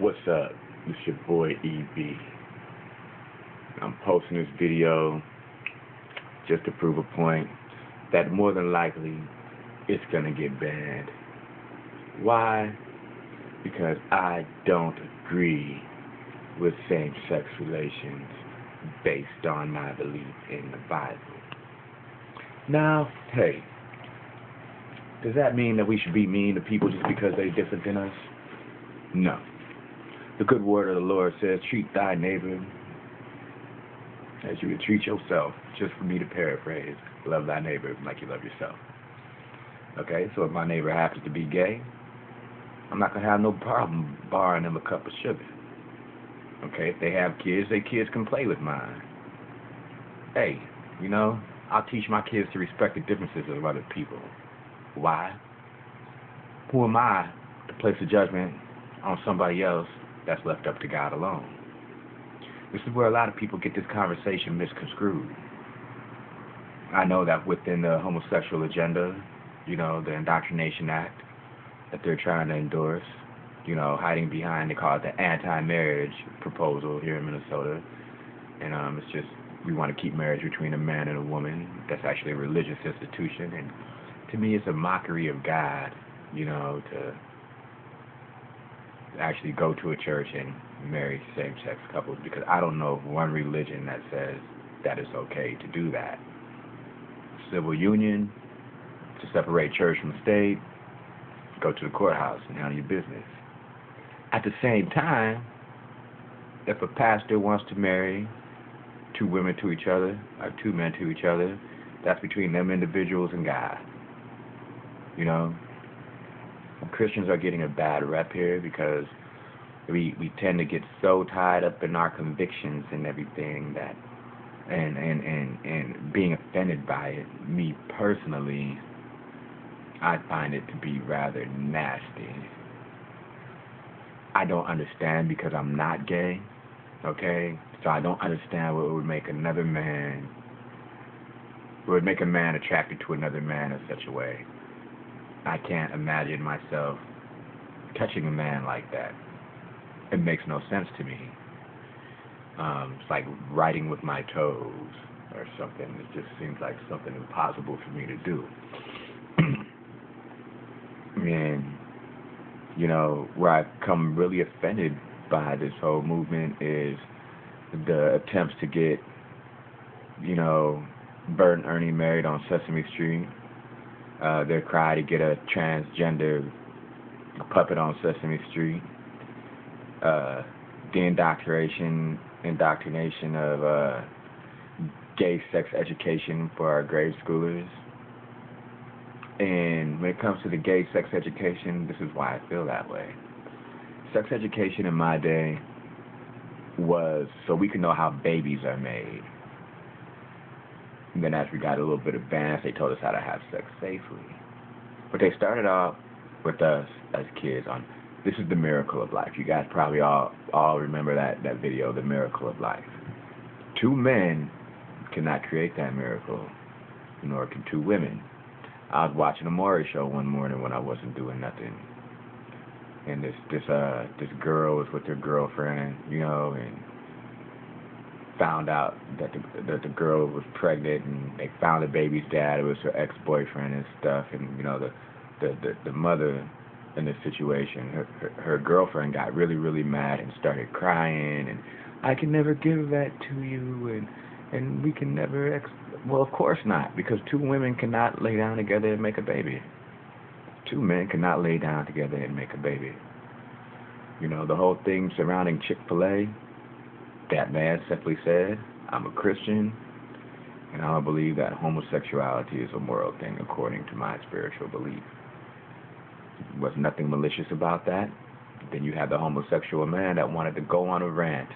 What's up? It's your boy EB. I'm posting this video just to prove a point that more than likely it's gonna get banned. Why? Because I don't agree with same-sex relations based on my belief in the Bible. Now, hey, does that mean that we should be mean to people just because they're different than us? No. The good word of the Lord says, treat thy neighbor as you would treat yourself. Just for me to paraphrase, love thy neighbor like you love yourself. Okay, so if my neighbor happens to be gay, I'm not going to have no problem borrowing them a cup of sugar. Okay, if they have kids, their kids can play with mine. Hey, I'll teach my kids to respect the differences of other people. Why? Who am I to place a judgment on somebody else that's left up to God alone? This is where a lot of people get this conversation misconstrued. I know that within the homosexual agenda, the Indoctrination Act that they're trying to endorse, hiding behind, they call it the anti-marriage proposal here in Minnesota. And it's just, we want to keep marriage between a man and a woman. That's actually a religious institution. And to me, it's a mockery of God, to actually go to a church and marry same-sex couples, because I don't know of one religion that says that it's okay to do that. Civil union, to separate church from state, go to the courthouse and handle your business. At the same time, if a pastor wants to marry two women to each other, or two men to each other, that's between them individuals and God. Christians are getting a bad rep here because we tend to get so tied up in our convictions and everything that and being offended by it. Me personally, I find it to be rather nasty. I don't understand because I'm not gay, okay? So I don't understand what would make another man, what would make a man attracted to another man in such a way. I can't imagine myself touching a man like that. It makes no sense to me. It's like writing with my toes or something. It just seems like something impossible for me to do. And, where I've come really offended by this whole movement is the attempts to get, Bert and Ernie married on Sesame Street. Their cry to get a transgender puppet on Sesame Street. The indoctrination of gay sex education for our grade schoolers. And when it comes to the gay sex education, this is why I feel that way. Sex education in my day was so we could know how babies are made. And then as we got a little bit advanced, they told us how to have sex safely. But they started off with us as kids on, this is the miracle of life. You guys probably all remember that video, the miracle of life. Two men cannot create that miracle, nor can two women. I was watching a Maury show one morning when I wasn't doing nothing. And this girl was with her girlfriend, and found out that the girl was pregnant, and they found the baby's dad. It was her ex-boyfriend and stuff. And the mother in this situation, her girlfriend got really, really mad and started crying, and I can never give that to you, and we can never well, of course not, because two women cannot lay down together and make a baby. Two men cannot lay down together and make a baby. The whole thing surrounding Chick-fil-A, that man simply said, I'm a Christian, and I don't believe that homosexuality is a moral thing according to my spiritual belief. There was nothing malicious about that. Then you had the homosexual man that wanted to go on a rant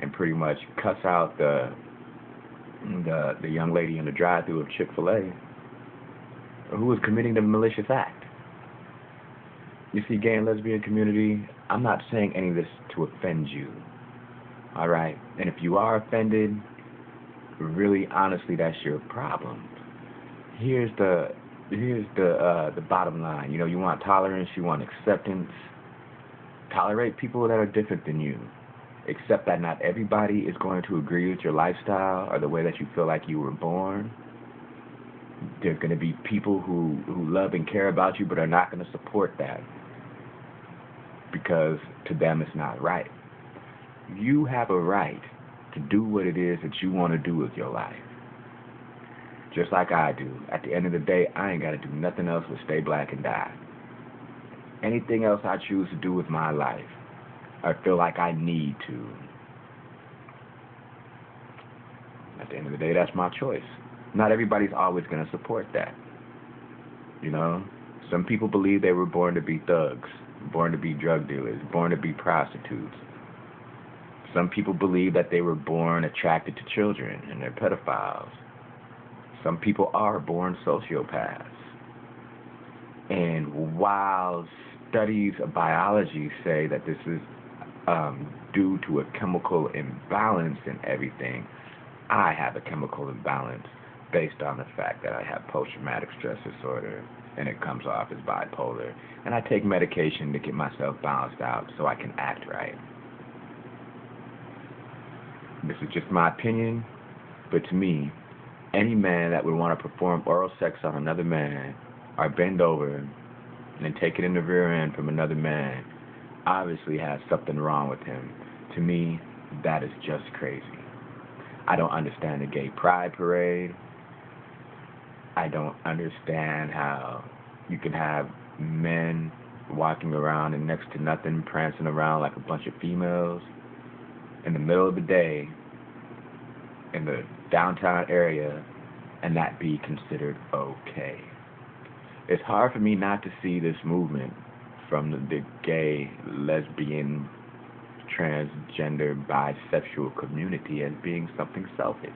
and pretty much cuss out the young lady in the drive-thru of Chick-fil-A who was committing the malicious act. You see, gay and lesbian community, I'm not saying any of this to offend you. All right? And if you are offended, really, honestly, that's your problem. Here's the bottom line. You want tolerance, you want acceptance. Tolerate people that are different than you. Accept that not everybody is going to agree with your lifestyle or the way that you feel like you were born. There's going to be people who love and care about you but are not going to support that because to them it's not right. You have a right to do what it is that you want to do with your life. Just like I do. At the end of the day, I ain't got to do nothing else but stay black and die. Anything else I choose to do with my life, I feel like I need to. At the end of the day, that's my choice. Not everybody's always going to support that. You know? Some people believe they were born to be thugs, born to be drug dealers, born to be prostitutes. Some people believe that they were born attracted to children and they're pedophiles. Some people are born sociopaths. And while studies of biology say that this is due to a chemical imbalance in everything, I have a chemical imbalance based on the fact that I have post-traumatic stress disorder and it comes off as bipolar. And I take medication to get myself balanced out so I can act right. This is just my opinion, but to me, any man that would want to perform oral sex on another man or bend over and then take it in the rear end from another man obviously has something wrong with him. To me, that is just crazy. I don't understand the gay pride parade. I don't understand how you can have men walking around and next to nothing, prancing around like a bunch of females in the middle of the day in the downtown area and that be considered okay. It's hard for me not to see this movement from the gay, lesbian, transgender, bisexual community as being something selfish.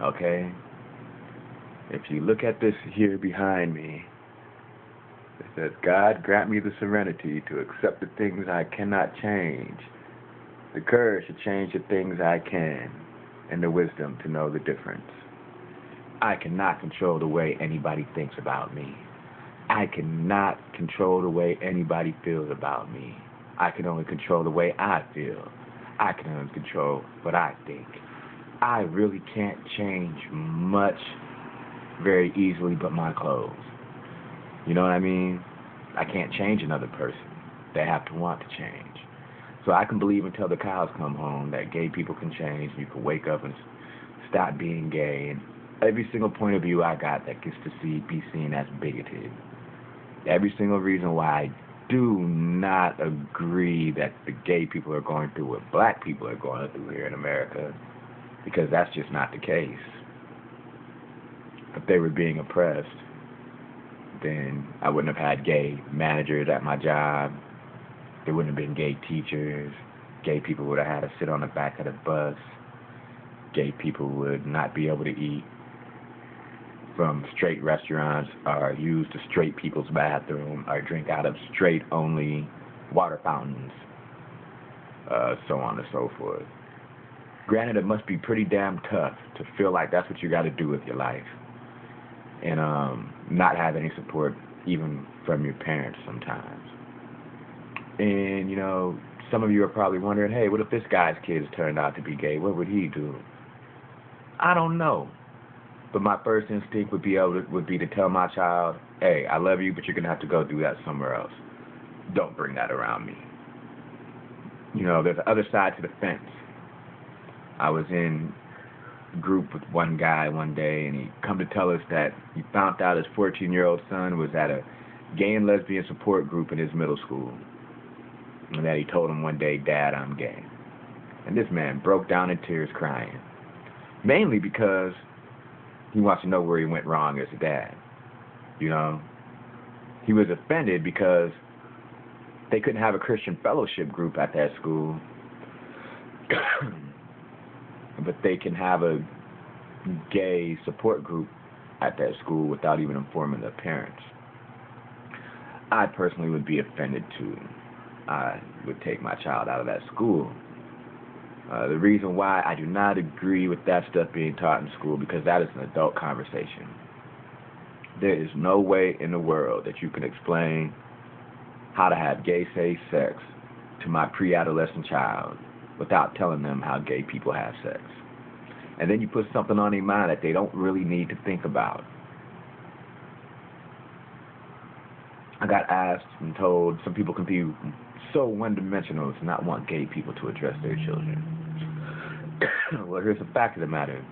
Okay? If you look at this here behind me, it says, God grant me the serenity to accept the things I cannot change, the courage to change the things I can, and the wisdom to know the difference. I cannot control the way anybody thinks about me. I cannot control the way anybody feels about me. I can only control the way I feel. I can only control what I think. I really can't change much very easily but my clothes. You know what I mean? I can't change another person. They have to want to change. So I can believe until the cows come home that gay people can change. You can wake up and stop being gay. And every single point of view I got that gets to be seen as bigoted. Every single reason why I do not agree that the gay people are going through what black people are going through here in America, because that's just not the case. If they were being oppressed, then I wouldn't have had gay managers at my job. There wouldn't have been gay teachers. Gay people would have had to sit on the back of the bus. Gay people would not be able to eat from straight restaurants or use the straight people's bathroom or drink out of straight only water fountains, so on and so forth. Granted, it must be pretty damn tough to feel like that's what you got to do with your life and not have any support even from your parents sometimes. And, you know, some of you are probably wondering, hey, what if this guy's kids turned out to be gay? What would he do? I don't know. But my first instinct would be to tell my child, hey, I love you, but you're going to have to go do that somewhere else. Don't bring that around me. You know, there's the other side to the fence. I was in a group with one guy one day, and he come to tell us that he found out his 14-year-old son was at a gay and lesbian support group in his middle school. And that he told him one day, Dad, I'm gay. And this man broke down in tears crying. Mainly because he wants to know where he went wrong as a dad. You know? He was offended because they couldn't have a Christian fellowship group at that school. But they can have a gay support group at that school without even informing their parents. I personally would be offended too. I would take my child out of that school. The reason why I do not agree with that stuff being taught in school, because that is an adult conversation. There is no way in the world that you can explain how to have gay safe sex to my pre-adolescent child without telling them how gay people have sex. And then you put something on their mind that they don't really need to think about. I got asked and told some people can be so one-dimensional to not want gay people to address their children. Well, here's the fact of the matter.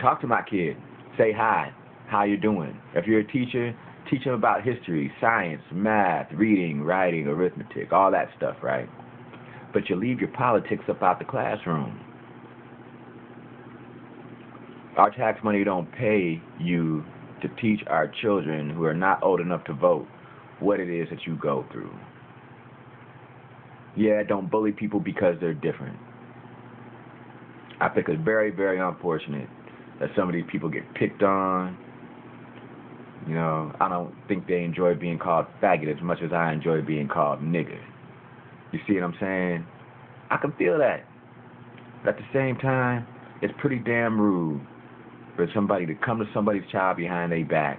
Talk to my kid. Say hi. How you doing? If you're a teacher, teach them about history, science, math, reading, writing, arithmetic, all that stuff, right? But you leave your politics up out the classroom. Our tax money don't pay you to teach our children who are not old enough to vote what it is that you go through. Yeah, don't bully people because they're different. I think it's very, very unfortunate that some of these people get picked on. You know, I don't think they enjoy being called faggot as much as I enjoy being called nigger. You see what I'm saying? I can feel that. But at the same time, it's pretty damn rude for somebody to come to somebody's child behind their back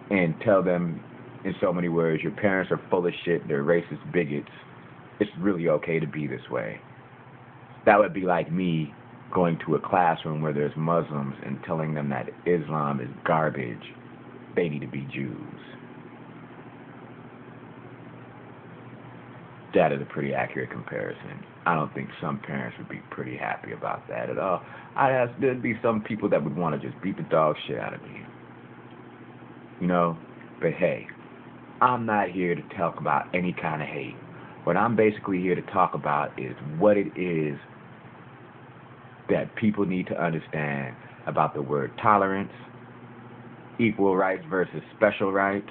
and tell them in so many words, your parents are full of shit, they're racist bigots. It's really okay to be this way. That would be like me going to a classroom where there's Muslims and telling them that Islam is garbage. They need to be Jews. That is a pretty accurate comparison. I don't think some parents would be pretty happy about that at all. There'd be some people that would want to just beat the dog shit out of me. You know? But hey, I'm not here to talk about any kind of hate. What I'm basically here to talk about is what it is that people need to understand about the word tolerance, equal rights versus special rights,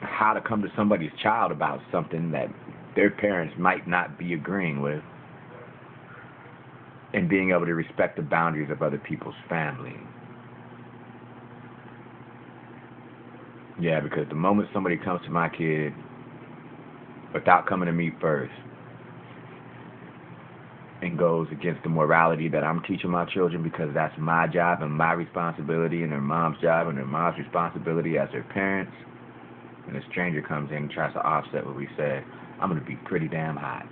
how to come to somebody's child about something that their parents might not be agreeing with, and being able to respect the boundaries of other people's family. Yeah, because the moment somebody comes to my kid without coming to me first and goes against the morality that I'm teaching my children, because that's my job and my responsibility and their mom's job and their mom's responsibility as their parents, and a stranger comes in and tries to offset what we said, I'm going to be pretty damn hot.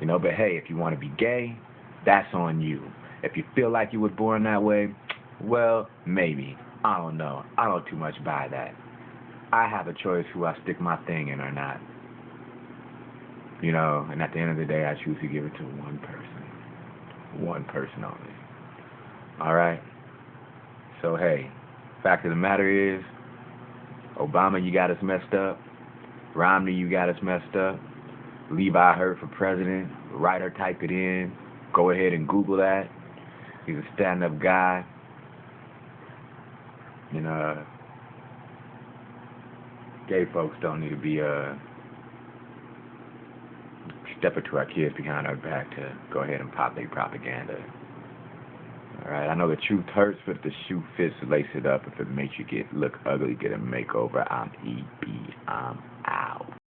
You know, but hey, if you want to be gay, that's on you. If you feel like you were born that way, well, maybe. I don't know. I don't too much buy that. I have a choice who I stick my thing in or not. You know, and at the end of the day, I choose to give it to one person. One person only. Alright? So, hey, fact of the matter is, Obama, you got us messed up. Romney, you got us messed up. Levi Hurt for president. Writer, type it in. Go ahead and Google that. He's a stand-up guy. You know, gay folks don't need to be stepping to our kids behind our back to go ahead and pop their propaganda. Alright, I know the truth hurts, but if the shoe fits, lace it up. If it makes you look ugly, get a makeover. I'm E.B. I'm out.